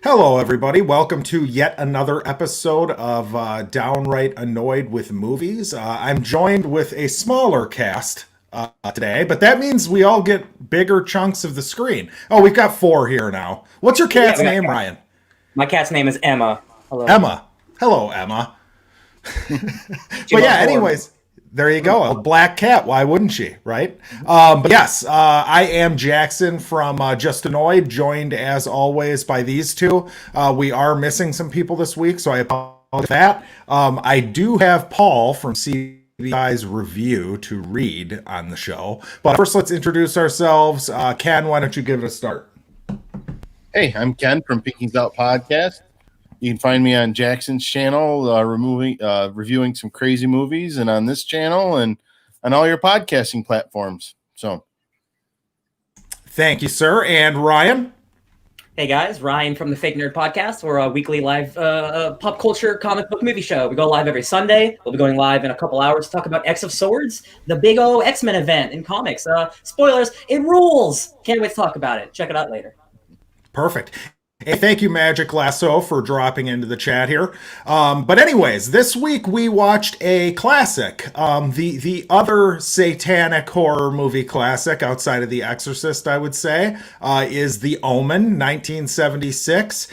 Hello, everybody. Welcome to yet another episode of Downright Annoyed with Movies. I'm joined with a smaller cast today, but that means we all get bigger chunks of the screen. Oh, we've got four here now. What's your cat's name, Ryan? My cat's name is Emma. Hello. Emma. Hello, Emma. But yeah, anyways, there you go. A black cat. Why wouldn't she, right? But yes, I am Jackson from Just Annoyed, joined as always by these two. We are missing some people this week, so I apologize for that. I do have Paul from CBI's review to read on the show. But first, let's introduce ourselves. Ken, why don't you give it a start? Hey, I'm Ken from Pinkies Out Podcast. You can find me on Jackson's channel, reviewing some crazy movies, and on this channel and on all your podcasting platforms. So, thank you, sir. And Ryan? Hey guys, Ryan from the Fake Nerd Podcast. We're a weekly live pop culture comic book movie show. We go live every Sunday. We'll be going live in a couple hours to talk about X of Swords, the big O X-Men event in comics. Spoilers, it rules! Can't wait to talk about it. Check it out later. Perfect. Hey, thank you, Magic Lasso, for dropping into the chat here. But anyways, this week we watched a classic. The other satanic horror movie classic outside of The Exorcist, I would say, is The Omen, 1976,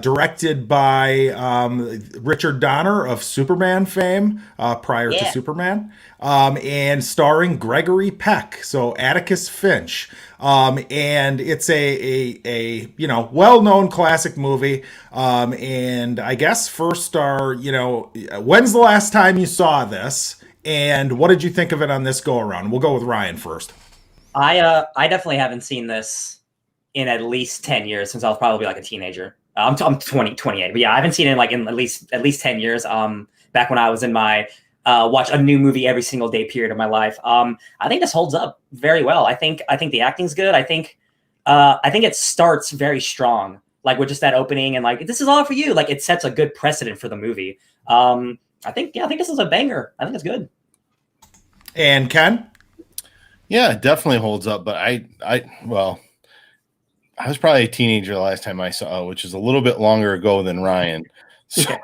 directed by Richard Donner of Superman fame prior to Superman, and starring Gregory Peck, so Atticus Finch. And it's a well-known classic movie. And I guess first when's the last time you saw this? And what did you think of it on this go around? We'll go with Ryan first. I definitely haven't seen this in at least 10 years since I was probably like a teenager. I'm 28, but yeah, I haven't seen it like in at least 10 years. Back when I was in my watch a new movie every single day period of my life. I think this holds up very well. I think the acting's good. I think it starts very strong, like with just that opening and like, this is all for you. Like it sets a good precedent for the movie. I think this is a banger. I think it's good. And Ken? Yeah, it definitely holds up. But I was probably a teenager the last time I saw it, which is a little bit longer ago than Ryan. So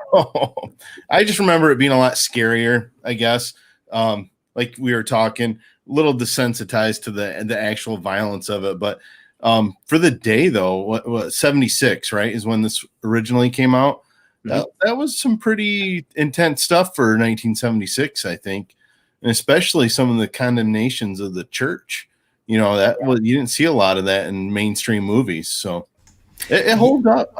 I just remember it being a lot scarier, I guess. Like we were talking, a little desensitized to the actual violence of it. But for the day, though, what 76, right, is when this originally came out. Mm-hmm. That was some pretty intense stuff for 1976, I think, and especially some of the condemnations of the church. You didn't see a lot of that in mainstream movies, so it holds up.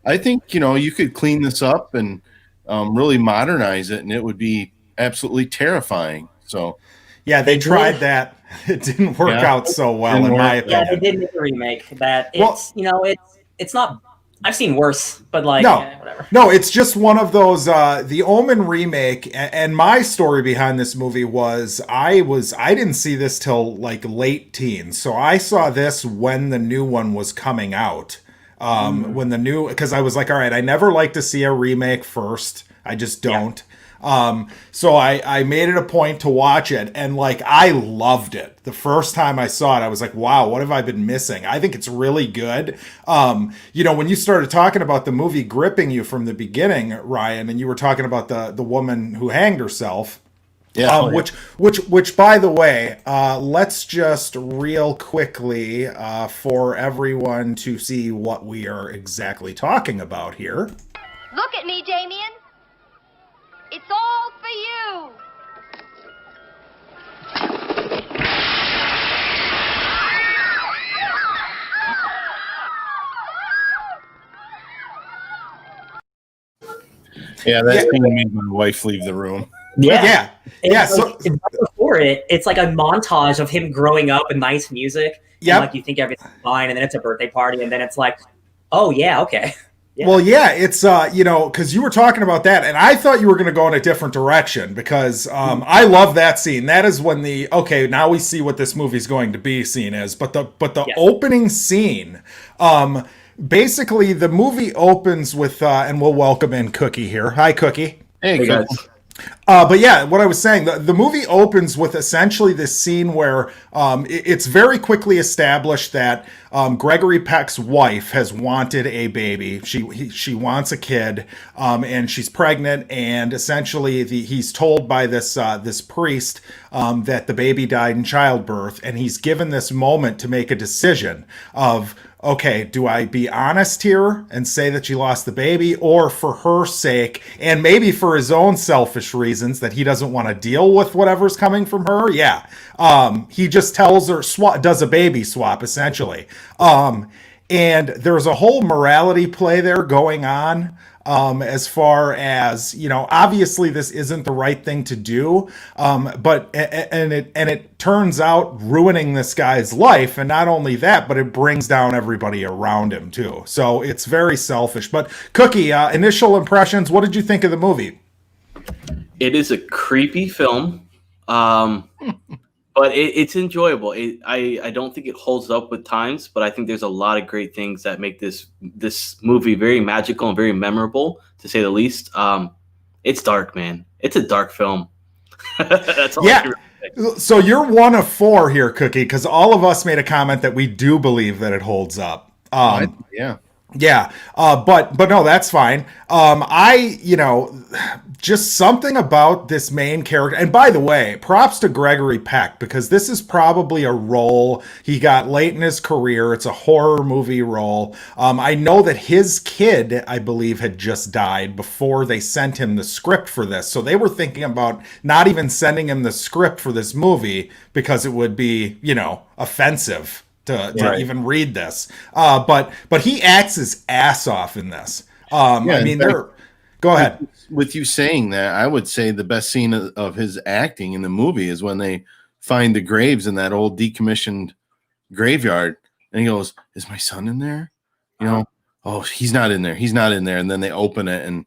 I think, you could clean this up and really modernize it, and it would be absolutely terrifying. So, yeah, they tried that. It didn't work out so well, in my opinion. Yeah, they did make a remake that it's not. I've seen worse, but whatever. No, it's just one of those. The Omen remake, and my story behind this movie was I didn't see this till like late teens, so I saw this when the new one was coming out. Because I was like, all right, I never like to see a remake first. I just don't. So I made it a point to watch it, and like I loved it. The first time I saw it, I was like, wow, what have I been missing? I think it's really good. When you started talking about the movie gripping you from the beginning, Ryan, and you were talking about the woman who hanged herself. Yeah, which by the way, let's just real quickly for everyone to see what we are exactly talking about here. Look at me, Damien. It's all for you. Yeah, that thing made my wife leave the room. Yeah. So before it's like a montage of him growing up and nice music. Yeah. Like you think everything's fine, and then it's a birthday party, and then it's like, oh yeah, okay. Yeah. Well, yeah, it's because you were talking about that, and I thought you were going to go in a different direction because I love that scene. That is when now we see what this movie's going to be scene is. But the opening scene, basically the movie opens with, and we'll welcome in Cookie here. Hi, Cookie. Hey guys. But yeah, what I was saying, the movie opens with essentially this scene where it's very quickly established that Gregory Peck's wife has wanted a baby. She wants a kid, and she's pregnant. And essentially, he's told by this priest that the baby died in childbirth, and he's given this moment to make a decision of, okay, do I be honest here and say that she lost the baby, or for her sake, and maybe for his own selfish reasons that he doesn't want to deal with whatever's coming from her? Yeah. He just tells her, does a baby swap, essentially. And there's a whole morality play there going on. As far as, obviously this isn't the right thing to do, but it turns out ruining this guy's life, and not only that, but it brings down everybody around him too. So it's very selfish. But Cookie, initial impressions, what did you think of the movie? It is a creepy film, but it's enjoyable. I don't think it holds up with times, but I think there's a lot of great things that make this movie very magical and very memorable, to say the least. It's dark, man. It's a dark film. That's all. Yeah. So you're one of four here, Cookie, because all of us made a comment that we do believe that it holds up. Yeah. Yeah, but no, that's fine. Just something about this main character. And by the way, props to Gregory Peck, because this is probably a role he got late in his career. It's a horror movie role. I know that his kid, I believe, had just died before they sent him the script for this. So they were thinking about not even sending him the script for this movie because it would be, offensive to even read this. But he acts his ass off in this. Go ahead. With you saying that, I would say the best scene of his acting in the movie is when they find the graves in that old decommissioned graveyard, and he goes, "Is my son in there?" Oh, he's not in there. He's not in there. And then they open it, and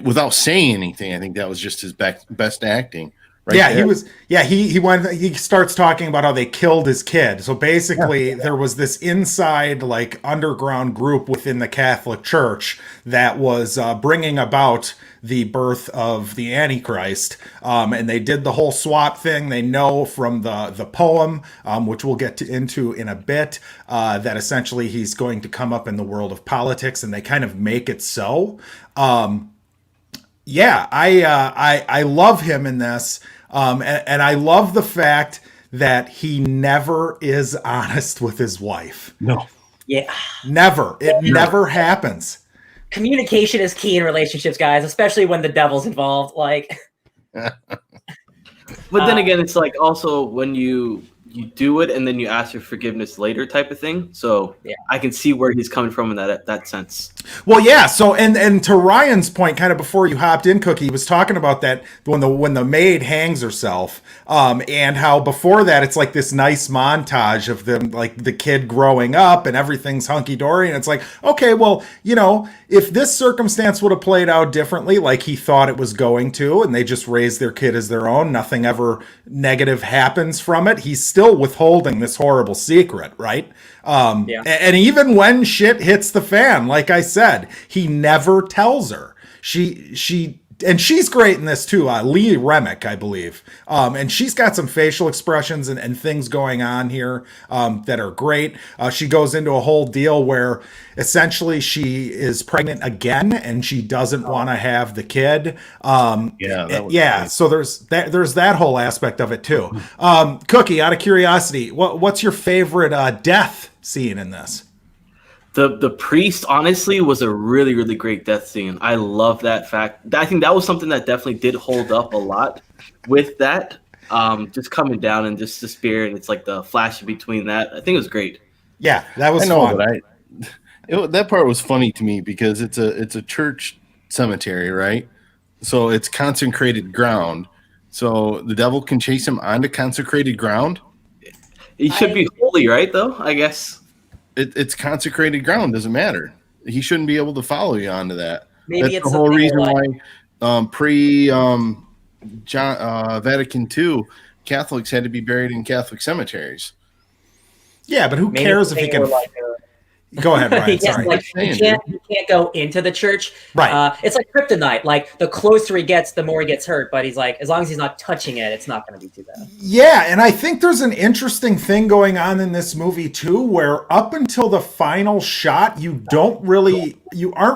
without saying anything, I think that was just his best acting. Right yeah, there. he was. Yeah, he starts talking about how they killed his kid. So basically, there was this inside, like, underground group within the Catholic Church that was bringing about the birth of the Antichrist, and they did the whole swap thing. They know from the poem, which we'll get into in a bit, that essentially he's going to come up in the world of politics, and they kind of make it so. Yeah, I love him in this. And I love the fact that he never is honest with his wife. No. Yeah. Never. It never happens. Communication is key in relationships, guys, especially when the devil's involved. Like, but then again, it's like also when you do it and then you ask for forgiveness later type of thing. So yeah, I can see where he's coming from in that sense. Well, yeah. So, and to Ryan's point, kind of before you hopped in, Cookie, he was talking about that when the maid hangs herself, and how before that it's like this nice montage of them, like the kid growing up and everything's hunky dory, and it's like, okay, well, if this circumstance would have played out differently, like he thought it was going to, and they just raised their kid as their own, nothing ever negative happens from it. He's still withholding this horrible secret, right? And even when shit hits the fan, like I said, he never tells her. And she's great in this too. Lee Remick, I believe. And she's got some facial expressions and things going on here that are great. She goes into a whole deal where essentially she is pregnant again and she doesn't want to have the kid. So there's that whole aspect of it too. Cookie, out of curiosity, what's your favorite death scene in this? The priest, honestly, was a really, really great death scene. I love that fact. I think that was something that definitely did hold up a lot with that. Just coming down and just the spirit. It's like the flash between that. I think it was great. Yeah, that was fun. But that part was funny to me because it's a church cemetery, right? So it's consecrated ground. So the devil can chase him onto consecrated ground. He should be holy, right? Though, I guess. It's consecrated ground. Doesn't matter. He shouldn't be able to follow you onto that. Maybe that's it's the whole reason like... why pre Vatican II Catholics had to be buried in Catholic cemeteries. Yeah, but who cares if he can? Go ahead, Ryan. Yes, Sorry. like he can't go into the church. Right. It's like kryptonite. Like the closer he gets, the more he gets hurt. But he's like, as long as he's not touching it, it's not going to be too bad. Yeah, and I think there's an interesting thing going on in this movie too, where up until the final shot, you aren't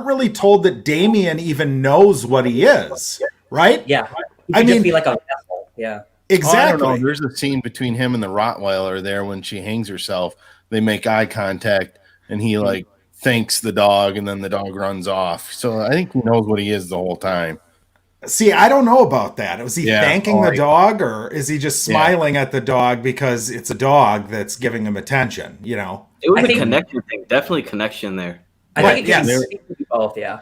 really told that Damien even knows what he is, right? Yeah, he could just be like a vessel. Yeah, exactly. I don't know. There's a scene between him and the Rottweiler there when she hangs herself. They make eye contact, and he like thanks the dog, and then the dog runs off. So I think he knows what he is the whole time. See, I don't know about that. Was he thanking the dog, or is he just smiling at the dog because it's a dog that's giving him attention? You know, it was a connection thing. Definitely connection there. I think it could be both. Yeah.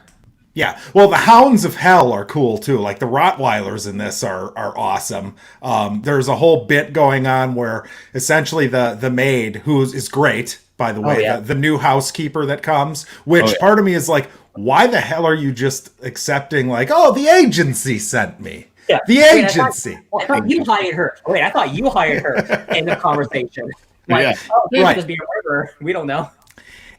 Yeah, well, the Hounds of Hell are cool too. Like the Rottweilers in this are awesome. There's a whole bit going on where essentially the maid, who is great, by the way, the new housekeeper that comes, which part of me is like, why the hell are you just accepting like, oh, the agency sent me? Yeah. The agency. I thought you hired her. Wait, I thought you hired her in the conversation. Like, he could just be a murderer. We don't know.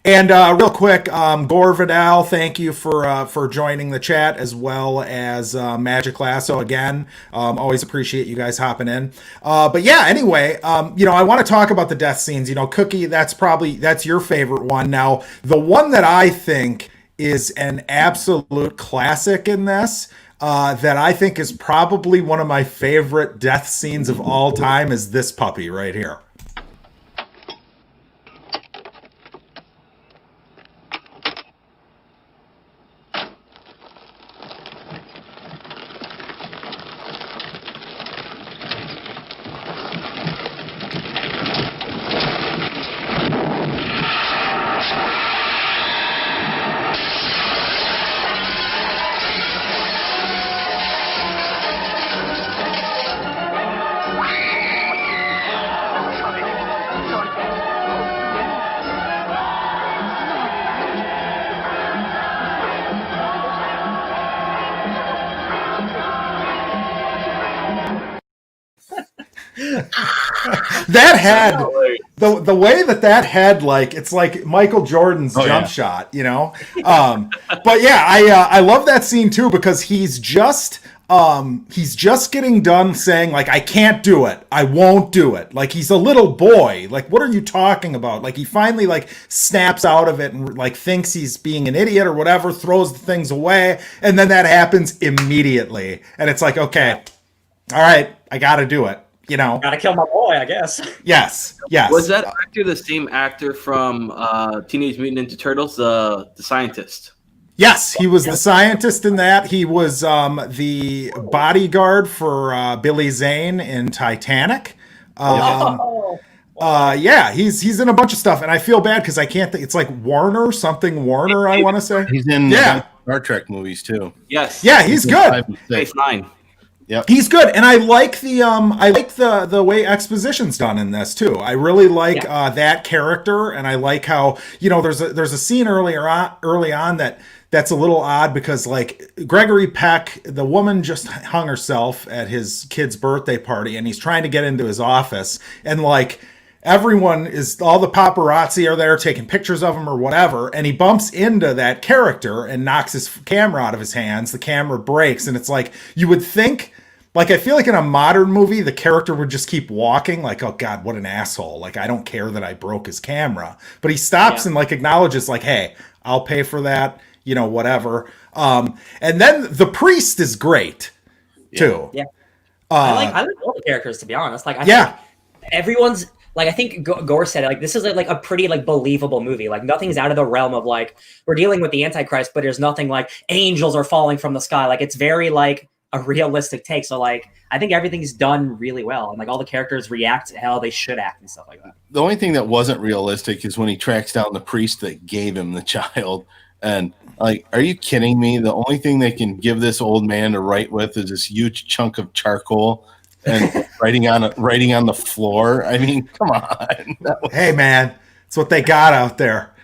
And real quick, Gore Vidal, thank you for joining the chat, as well as Magic Lasso again. Always appreciate you guys hopping in. But yeah, anyway, I want to talk about the death scenes. Cookie, that's your favorite one. Now, the one that I think is an absolute classic in this, that I think is probably one of my favorite death scenes of all time, is this puppy right here. That had the way that had, like, it's like Michael Jordan's jump shot, but yeah, I love that scene too, because he's just getting done saying, like, I can't do it, I won't do it. Like, he's a little boy. Like, what are you talking about? Like, he finally like snaps out of it and like thinks he's being an idiot or whatever, throws the things away, and then that happens immediately, and it's like, okay, all right, I gotta do it. Gotta kill my boy, I guess. Yes. Was that actor the same actor from Teenage Mutant Ninja Turtles, the scientist? Yes, he was the scientist in that. He was the bodyguard for Billy Zane in Titanic. He's in a bunch of stuff, and I feel bad because I can't think. It's like Warner, I want to say. He's in Star Trek movies too. Yes. Yeah, he's good. Space Nine. Yep. He's good, and I like the way exposition's done in this too. I really like that character, and I like how there's a scene early on that's a little odd, because like Gregory Peck, the woman just hung herself at his kid's birthday party, and he's trying to get into his office, and like all the paparazzi are there taking pictures of him or whatever, and he bumps into that character and knocks his camera out of his hands. The camera breaks, and it's like, you would think, like, I feel like in a modern movie, the character would just keep walking, like, oh God, what an asshole. Like, I don't care that I broke his camera. But he stops and like acknowledges, like, hey, I'll pay for that, whatever. And then the priest is great too. Yeah. I like all the characters, to be honest. Like, I think everyone's, like, I think Gore said it, like, this is like a pretty like believable movie. Like, nothing's out of the realm of like, we're dealing with the Antichrist, but there's nothing like angels are falling from the sky. Like, it's very like a realistic take. So like, I think everything's done really well, and like all the characters react how they should act and stuff like that. The only thing that wasn't realistic is when he tracks down the priest that gave him the child. And like, are you kidding me? The only thing they can give this old man to write with is this huge chunk of charcoal and writing on the floor. I mean, come on. Hey man, it's what they got out there.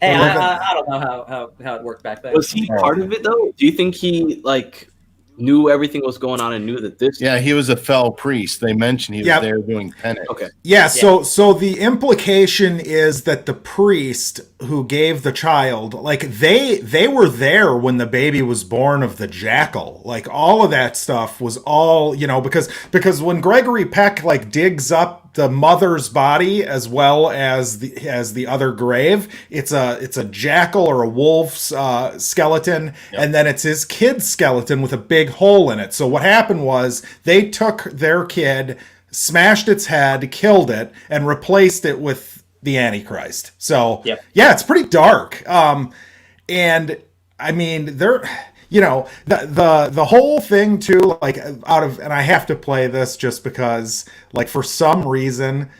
Hey, I don't know how it worked back then. Was he part of it though? Do you think he like knew everything was going on and knew that this. Yeah, he was a fell priest. They mentioned he was there doing penance. Okay. Yeah, so the implication is that the priest who gave the child, like they were there when the baby was born of the jackal. Like all of that stuff was all, because when Gregory Peck like digs up the mother's body as well as the other grave, it's a jackal or a wolf's skeleton, and then it's his kid's skeleton with a big hole in it. So what happened was they took their kid, smashed its head, killed it, and replaced it with the Antichrist. So yeah, it's pretty dark. And I mean, the whole thing too, like and I have to play this just because, like, for some reason,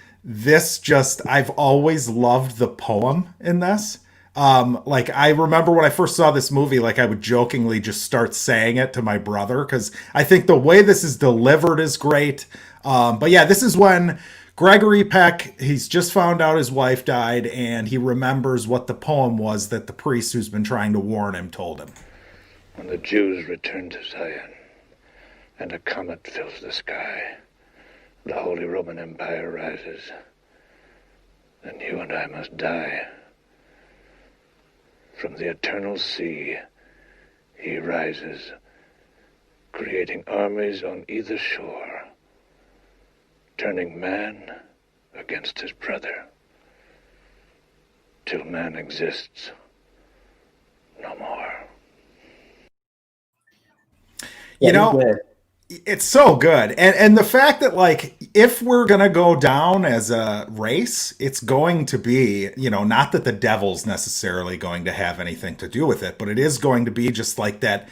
I've always loved the poem in this. Like I remember when I first saw this movie, like I would jokingly just start saying it to my brother because I think the way this is delivered is great. But yeah, this is when Gregory Peck, he's just found out his wife died, and he remembers what the poem was that the priest who's been trying to warn him told him. When the Jews return to Zion, and a comet fills the sky, the Holy Roman Empire rises, then you and I must die. From the eternal sea, he rises, creating armies on either shore, turning man against his brother, till man exists no more. It's so good. And the fact that, like, if we're going to go down as a race, it's going to be, not that the devil's necessarily going to have anything to do with it, but it is going to be just like that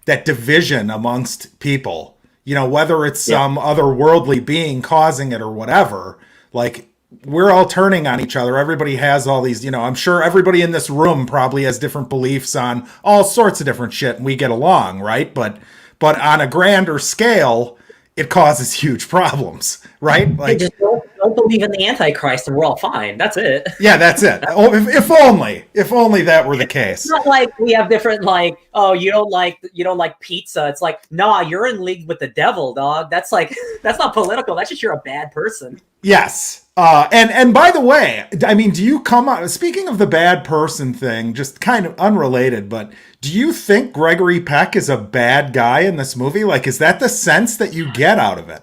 division amongst people, whether it's some otherworldly being causing it or whatever. Like, we're all turning on each other. Everybody has all these, I'm sure everybody in this room probably has different beliefs on all sorts of different shit, and we get along, right? But on a grander scale, it causes huge problems, right? Like, just don't believe in the Antichrist, and we're all fine. That's it. Yeah, that's it. Oh, if only that were the case. It's not like we have different, like, oh, you don't like pizza. It's like, nah, you're in league with the devil, dog. That's not political. That's just you're a bad person. Yes. And by the way, I mean, do you come on, speaking of the bad person thing, just kind of unrelated, but do you think Gregory Peck is a bad guy in this movie? Like, is that the sense that you get out of it?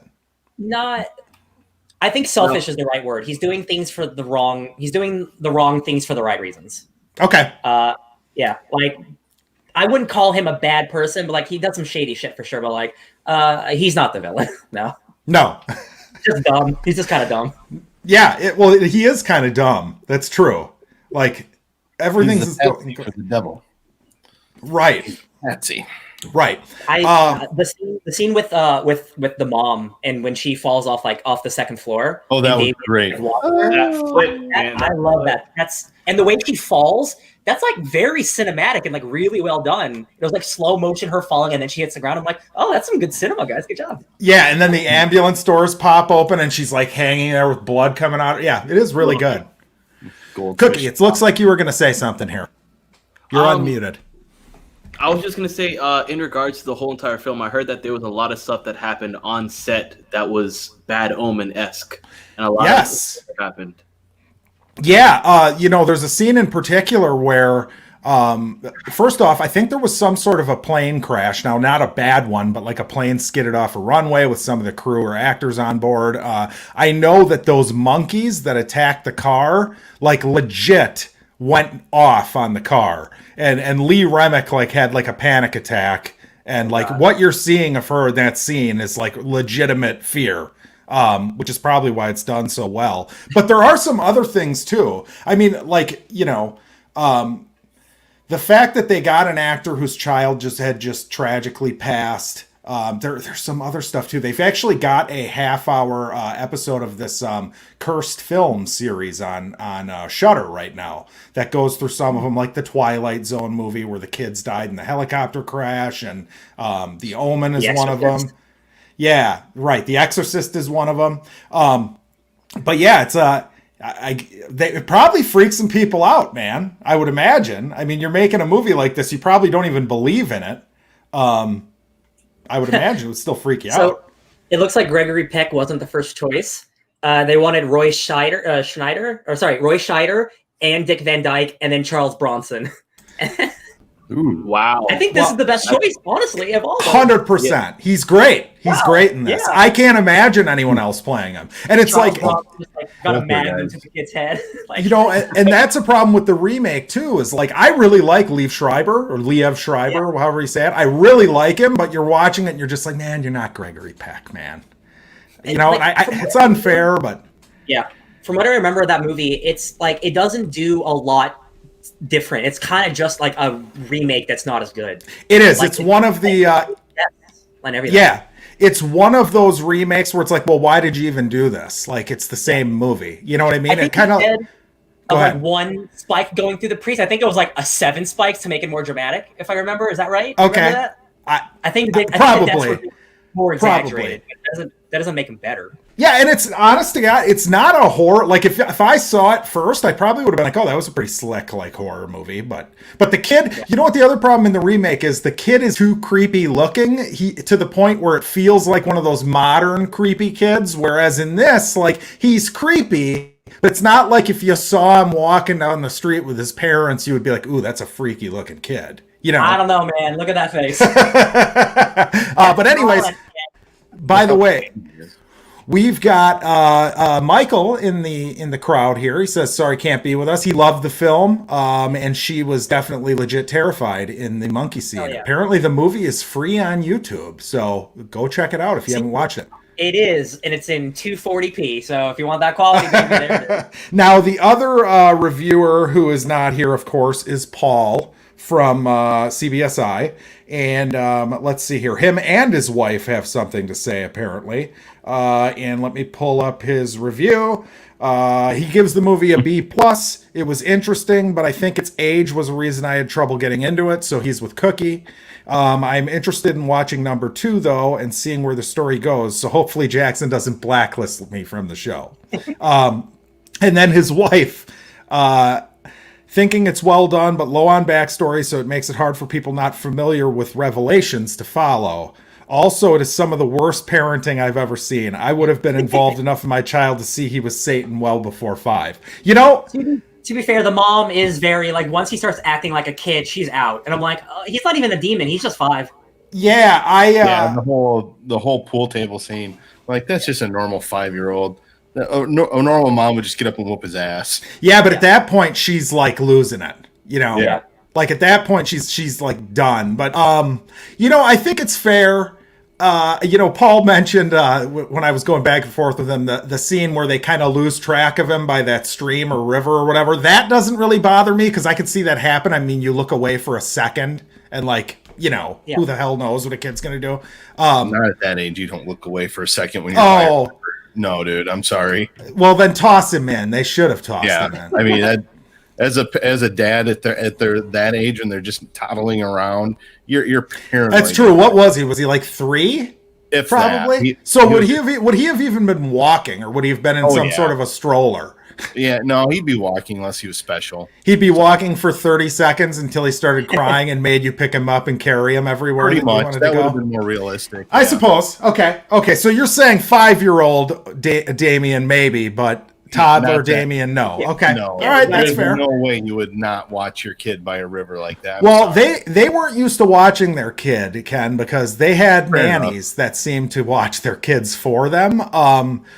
I think selfish is the right word. He's doing things he's doing the wrong things for the right reasons. Okay. Yeah. Like, I wouldn't call him a bad person, but like, he does some shady shit for sure. But like, he's not the villain. No. Just dumb. He's just kind of dumb. Yeah, he is kind of dumb. That's true. Like, everything's going for the devil. Right. Patsy. Right. The scene with the mom, and when she falls off the second floor. Oh, that was great. I love that. And the way she falls, that's like very cinematic and like really well done. It was like slow motion, her falling, and then she hits the ground. I'm like, oh, that's some good cinema, guys. Good job. Yeah, and then the ambulance doors pop open, and she's like hanging there with blood coming out. Yeah, it is really good. Cookie, it looks like you were going to say something here. You're unmuted. I was just going to say, in regards to the whole entire film, I heard that there was a lot of stuff that happened on set that was Bad Omen-esque. And a lot of stuff that happened. Yeah, there's a scene in particular where, first off, I think there was some sort of a plane crash. Now, not a bad one, but like a plane skidded off a runway with some of the crew or actors on board. I know that those monkeys that attacked the car, like, legit went off on the car. And Lee Remick, like, had like a panic attack. And like what you're seeing of her in that scene is like legitimate fear. Which is probably why it's done so well. But there are some other things too. I mean, like, the fact that they got an actor whose child just tragically passed. There's some other stuff too. They've actually got a half-hour episode of this cursed film series on Shudder right now that goes through some of them, like the Twilight Zone movie where the kids died in the helicopter crash, and the Omen is one of them. Yeah, right. The Exorcist is one of them. But yeah, it's it probably freaks some people out, man. I would imagine. I mean, you're making a movie like this, you probably don't even believe in it. I would imagine it would still freak you So out. it looks like Gregory Peck wasn't the first choice. They wanted Roy Scheider and Dick Van Dyke, and then Charles Bronson. Ooh. Wow. I think this is the best choice, honestly, of all. 100%. He's great. He's great in this. Yeah. I can't imagine anyone else playing him. And it's Charles like, Bronson just got a Both mag guys. into the kid's head. Like, you know, and that's a problem with the remake too. Is like I really like Liev Schreiber, however you say it. I really like him, but you're watching it and you're just like, man, you're not Gregory Peck, man. You know, like, and it's unfair, but yeah. From what I remember of that movie, it's like it doesn't do a lot different. It's kind of just like a remake that's not as good. it is. Like, It's one of the and everything. yeah. It's one of those remakes where it's like, well, why did you even do this? Like, it's the same movie. You know what I mean? I think it kind of. instead Go of ahead. like one spike going through the priest, I think it was like a 7 spikes to make it more dramatic. If I remember, is that right? You Okay. remember that? I think that Probably. that's what more exaggerated. That doesn't make him better. Yeah, and it's honest to God, it's not a horror. Like if I saw it first, I probably would have been like, "Oh, that was a pretty slick like horror movie." But the kid, you know what the other problem in the remake is? The kid is too creepy looking. He to the point where it feels like one of those modern creepy kids. Whereas in this, like he's creepy, but it's not like if you saw him walking down the street with his parents, you would be like, "Ooh, that's a freaky looking kid." You know. I don't know, man. Look at that face. But anyways, by the way. We've got Michael in the crowd here. He says, "Sorry, can't be with us." He loved the film, and she was definitely legit terrified in the monkey scene. Oh, yeah. Apparently, the movie is free on YouTube, so go check it out if you haven't watched it. It is, and it's in 240p. So if you want that quality, baby, there it is. Now, the other reviewer who is not here, of course, is Paul from CBSI. And let's see here. Him and his wife have something to say, apparently. And let me pull up his review. He gives the movie a B+. It was interesting, but I think its age was a reason I had trouble getting into it. So he's with Cookie. I'm interested in watching number 2, though, and seeing where the story goes. So hopefully Jackson doesn't blacklist me from the show. And then his wife, thinking it's well done, but low on backstory, so it makes it hard for people not familiar with Revelations to follow. Also, it is some of the worst parenting I've ever seen. I would have been involved enough in my child to see he was Satan well before 5. You know, To be fair, the mom is very like once he starts acting like a kid, she's out, and I'm like, he's not even a demon. He's just 5. yeah, Yeah, the whole pool table scene, like that's just a normal 5-year-old. A normal mom would just get up and whoop his ass. yeah, but at that point, she's like losing it. You know, Yeah. like at that point, she's like done. But you know, I think it's fair. You know, Paul mentioned when I was going back and forth with him the scene where they kind of lose track of him by that stream or river or whatever. That doesn't really bother me because I could see that happen. I mean, you look away for a second and like, you know, who the hell knows what a kid's gonna do? Not at that age. You don't look away for a second when you're no, dude. I'm sorry. Well, then toss him in. They should have tossed him in. I mean, as a dad at their that age and they're just toddling around, you're paranoid. That's true. What was he? Was he like 3? If Probably. that. Would he have even been walking, or would he have been in some sort of a stroller? Yeah, no, he'd be walking unless he was special. He'd be walking for 30 seconds until he started crying and made you pick him up and carry him everywhere. Pretty that much. You wanted That to would go. have been more realistic. I suppose. Okay. So you're saying 5-year-old Damien maybe, but toddler Not that. Damien no. Okay. No. All right, that's There's fair. no way you would not watch your kid by a river like that. Well, they weren't used to watching their kid, Ken, because they had Fair nannies that seemed to watch their kids for them.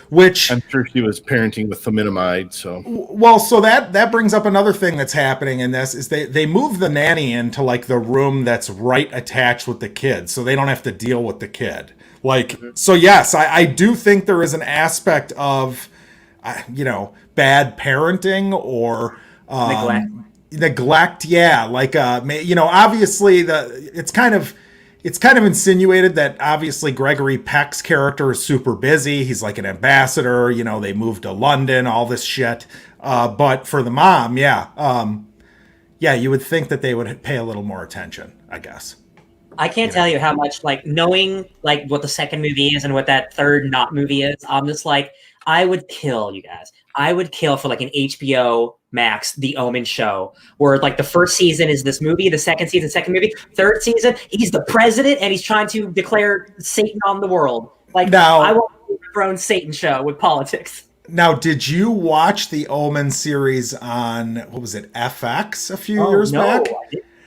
Which I'm sure she was parenting with thalidomide. So well, so that brings up another thing that's happening in this is they move the nanny into like the room that's right attached with the kid, so they don't have to deal with the kid. Like, so yes, I do think there is an aspect of you know, bad parenting or neglect. Yeah, like you know, obviously it's kind of insinuated that obviously Gregory Peck's character is super busy. He's like an ambassador. You know, they moved to London, all this shit. But for the mom, yeah, you would think that they would pay a little more attention, I guess. I can't tell you how much, like, knowing like what the second movie is and what that third not movie is. I'm just like, I would kill you guys. I would kill for like an HBO Max, The Omen show, where like the first season is this movie, the second season, second movie, third season, he's the president and he's trying to declare Satan on the world. Like, Now- I want our own Satan show with politics. Now, did you watch the Omen series on, what was it, FX a few years back?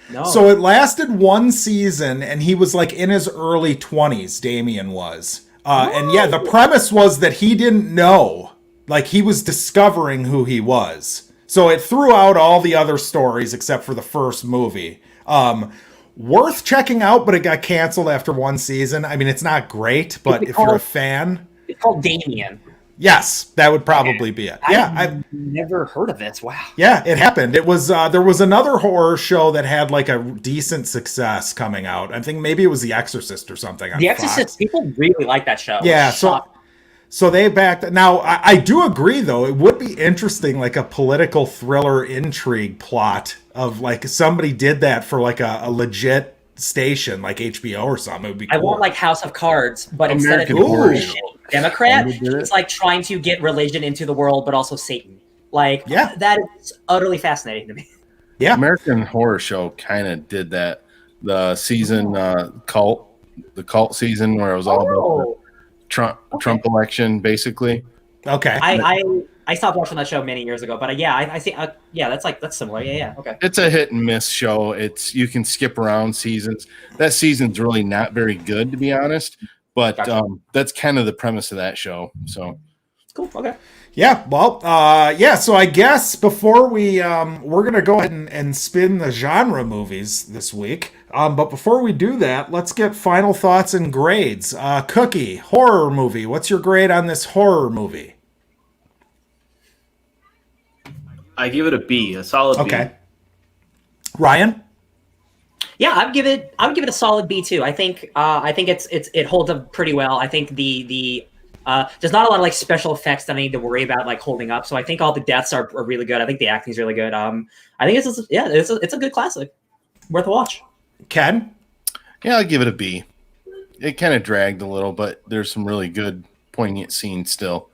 No. So it lasted one season, and he was like in his early 20s, Damien was. And yeah, the premise was that he didn't know. Like, he was discovering who he was. So it threw out all the other stories except for the first movie. Worth checking out, but it got canceled after one season. I mean, it's not great, but if you're a fan... It's called Damien. Yes, that would probably be it. Yeah, I've never heard of this. Wow. Yeah, it happened. It was there was another horror show that had like a decent success coming out. I think maybe it was The Exorcist or something. On The Exorcist, Fox. people really like that show. Yeah, so they backed. Now I do agree though. It would be interesting, like a political thriller intrigue plot of like somebody did that for like a legit station like HBO or something. It would be cool. I want like House of Cards, but American instead of Horror being Show. Democrat, Somebody did it. it's like trying to get religion into the world, but also Satan. Like, Yeah. that is utterly fascinating to me. Yeah. American Horror Show kind of did that. The season the cult season where it was all about the Trump election, basically. Okay. I stopped watching that show many years ago, but I think that's similar. Yeah, okay. It's a hit and miss show. You can skip around seasons. That season's really not very good, to be honest. But Gotcha. that's kind of the premise of that show. So Cool. Okay. Yeah, well, so I guess before we're going to go ahead and spin the genre movies this week. But before we do that, let's get final thoughts and grades. Cookie, horror movie. What's your grade on this horror movie? I give it a B, a solid B. Okay. Ryan? Yeah, I would give it a solid B too. I think it holds up pretty well. I think the there's not a lot of like special effects that I need to worry about like holding up. So I think all the deaths are really good. I think the acting is really good. I think it's a good classic, worth a watch. Ken? yeah, I'll give it a B. It kind of dragged a little, but there's some really good, poignant scenes still.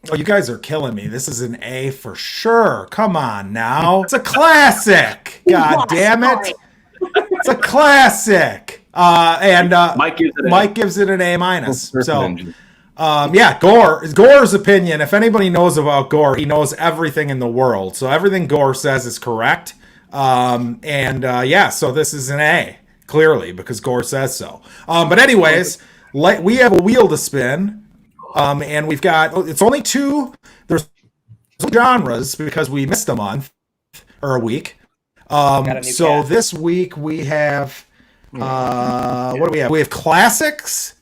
Oh, you guys are killing me. This is an A for sure. Come on now. It's a classic. God damn it. It's a classic. And Mike gives it an A minus. So, yeah, Gore's opinion. If anybody knows about Gore, he knows everything in the world. So everything Gore says is correct. Yeah, so this is an A, clearly, because Gore says so. But anyways, we have a wheel to spin. And we've got, it's only two, there's genres because we missed a month or a week. So this week we have, what do we have? We have classics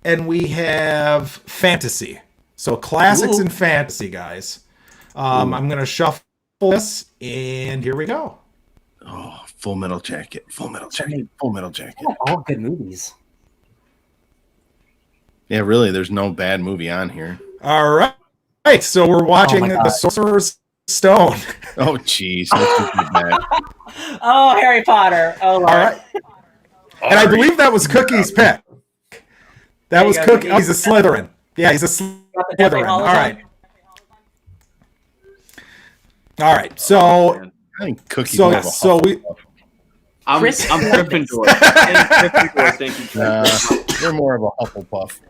and we have fantasy. So classics and fantasy, guys. I'm going to shuffle this and here we go. Oh, Full Metal Jacket. Full Metal Jacket. Full Metal Jacket. All good movies. Yeah, really, there's no bad movie on here. All right. So we're watching The Sorcerer's Stone. Oh, jeez. Let's do that. Oh, Harry Potter. Oh, Lord. All right. And I believe that was Cookie's pick. That was Cookie. He's a Slytherin. Yeah, he's a Slytherin. All right. All right. So I think Cookie. I'm Gryffindor. Thank you. You're more of a Hufflepuff.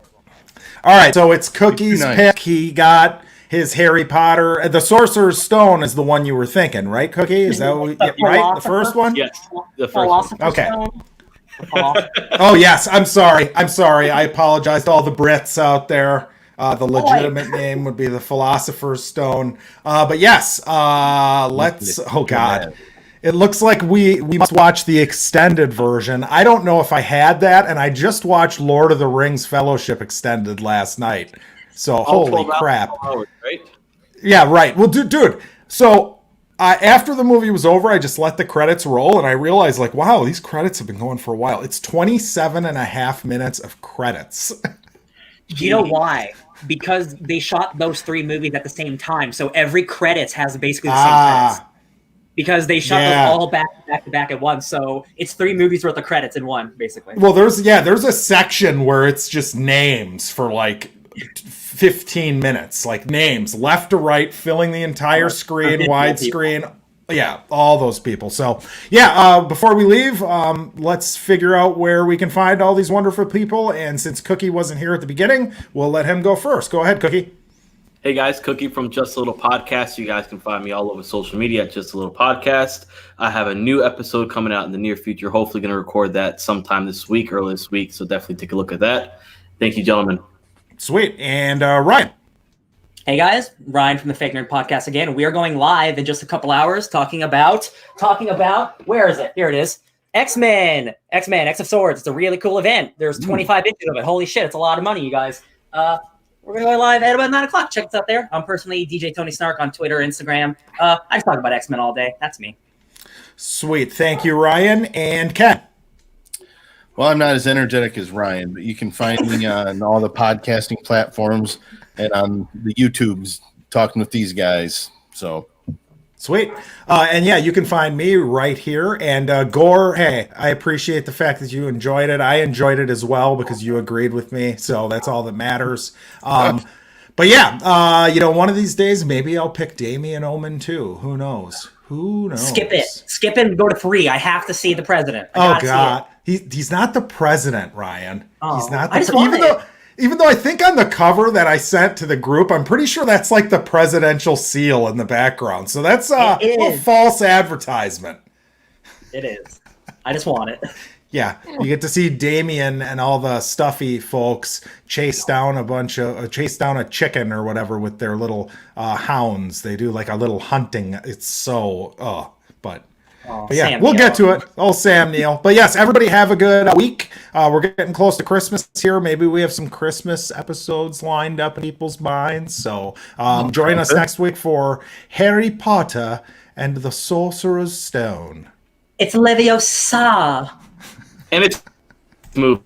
All right, so it's Cookie's pick. He got his Harry Potter. The Sorcerer's Stone is the one you were thinking, right, Cookie? Is that right? The first one? Yes, the first one. Okay. Oh, yes. I'm sorry. I apologize to all the Brits out there. The legitimate name would be the Philosopher's Stone. But yes, let's... Oh, God. It looks like we must watch the extended version. I don't know if I had that, and I just watched Lord of the Rings Fellowship Extended last night. So, holy crap. Hours, right? Yeah, right. Well, dude. So, after the movie was over, I just let the credits roll, and I realized, like, wow, these credits have been going for a while. It's 27 and a half minutes of credits. Do you know why? Because they shot those three movies at the same time, so every credits has basically the same credits. Because they shot those all back to back at once, so it's 3 movies worth of credits in one, basically. Well, there's a section where it's just names for like 15 minutes, like names left to right, filling the entire screen, widescreen. Yeah, all those people. So, yeah, before we leave, let's figure out where we can find all these wonderful people. And since Cookie wasn't here at the beginning, we'll let him go first. Go ahead, Cookie. Hey guys, Cookie from Just a Little Podcast. You guys can find me all over social media at Just a Little Podcast. I have a new episode coming out in the near future. Hopefully going to record that sometime this week, early this week. So definitely take a look at that. Thank you, gentlemen. Sweet. And Ryan. Hey guys, Ryan from the Fake Nerd Podcast again. We are going live in just a couple hours talking about, where is it? Here it is. X-Men, X of Swords. It's a really cool event. There's 25 inches of it. Holy shit, it's a lot of money, you guys. We're going to go live at about 9 o'clock. Check us out there. I'm personally DJ Tony Snark on Twitter, Instagram. I just talk about X-Men all day. That's me. Sweet. Thank you, Ryan. And Ken. Well, I'm not as energetic as Ryan, but you can find me on all the podcasting platforms and on the YouTubes talking with these guys. So sweet. And yeah, you can find me right here. And Gore, hey, I appreciate the fact that you enjoyed it. I enjoyed it as well because you agreed with me. So that's all that matters. But yeah, one of these days, maybe I'll pick Damien Omen too. Who knows? Skip it and go to 3. I have to see the president. Oh God. He's not the president, Ryan. Oh, he's not even though I think on the cover that I sent to the group, I'm pretty sure that's like the presidential seal in the background. So that's a false advertisement. It is. I just want it. Yeah, you get to see Damien and all the stuffy folks chase down a chicken or whatever with their little hounds. They do like a little hunting. It's so but yeah, Sam we'll Neill. get to it. Oh, Sam Neill. But yes, everybody have a good week. We're getting close to Christmas here. Maybe we have some Christmas episodes lined up in people's minds. So join us next week for Harry Potter and the Sorcerer's Stone. It's Leviosa. And it's move.